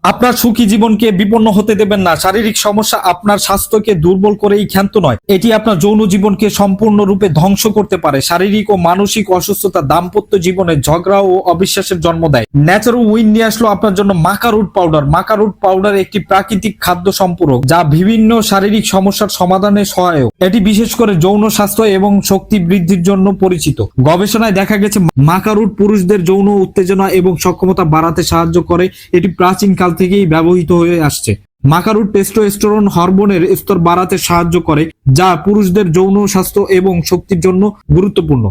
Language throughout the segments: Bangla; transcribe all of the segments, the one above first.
আপনার সুখী জীবনকে বিপন্ন হতে দেবেন না। শারীরিক সমস্যা আপনার স্বাস্থ্যকে দুর্বল করেই ক্ষান্ত নয়, এটি আপনার যৌন জীবনকে সম্পূর্ণরূপে ধ্বংস করতে পারে। শারীরিক ও মানসিক অসুস্থতা দাম্পত্য জীবনে ঝগড়া ও অবিশ্বাসের জন্ম দেয়। ন্যাচারাল উইন নিয়ে আসলো আপনার জন্য মাকা রুট পাউডার। মাকা রুট পাউডার একটি প্রাকৃতিক খাদ্য সম্পূরক যা বিভিন্ন শারীরিক সমস্যার সমাধানে সহায়ক। এটি বিশেষ করে যৌন স্বাস্থ্য এবং শক্তি বৃদ্ধির জন্য পরিচিত। গবেষণায় দেখা গেছে মাকা রুট পুরুষদের যৌন উত্তেজনা এবং সক্ষমতা বাড়াতে সাহায্য করে। এটি প্রাচীন কাল থেকেই ব্যবহৃত হয়ে আসছে। মাকা রুট টেস্টোস্টেরন হরমোনের স্তর বাড়াতে সাহায্য করে, যা পুরুষদের যৌন স্বাস্থ্য এবং শক্তির জন্য গুরুত্বপূর্ণ।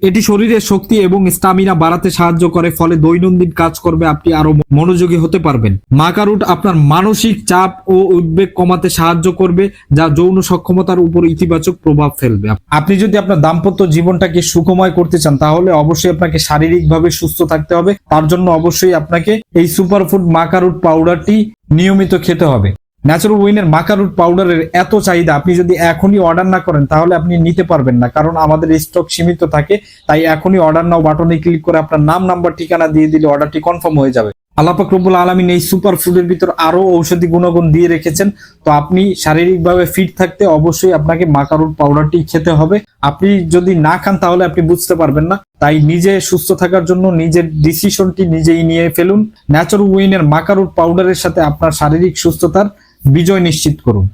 এটি শরীরের শক্তি এবং স্টামিনা বাড়াতে সাহায্য করে, ফলে দৈনন্দিন কাজকর্মে আপনি আরো মনোযোগী হতে পারবেন। মাকা রুট আপনার মানসিক চাপ ও উদ্বেগ কমাতে সাহায্য করবে, যা যৌন সক্ষমতার উপর ইতিবাচক প্রভাব ফেলবে। আপনি যদি আপনার দাম্পত্য জীবনটাকে সুখময় করতে চান, তাহলে অবশ্যই আপনাকে শারীরিকভাবে সুস্থ থাকতে হবে। তার জন্য অবশ্যই আপনাকে এই সুপারফুড মাকা রুট পাউডারটি নিয়মিত খেতে হবে। ন্যাচারাল উইনের মাকা রুট পাউডারের এত চাহিদা, আপনি যদি এখনই অর্ডার না করেন তাহলে আপনি নিতে পারবেন না, কারণ আমাদের স্টক সীমিত থাকে। তাই এখনই অর্ডার নাও বাটনে ক্লিক করে আপনার নাম, নাম্বার, ঠিকানা দিয়ে দিলে অর্ডারটি কনফার্ম হয়ে যাবে। আল্লাহ পাক রব্বুল আলামিন এই সুপার ফুডের ভিতর আরো ঔষধি গুণগুণ দিয়ে রেখেছেন। তো আপনি শারীরিকভাবে ফিট থাকতে অবশ্যই আপনাকে মাকা রুট পাউডারটি খেতে হবে। আপনি যদি না খান তাহলে আপনি বুঝতে পারবেন না। তাই নিজে সুস্থ থাকার জন্য নিজের ডিসিশনটি নিজেই নিয়ে ফেলুন। ন্যাচারাল উইনের মাকা রুট পাউডারের সাথে আপনার শারীরিক সুস্থতার বিজয় নিশ্চিত করুন।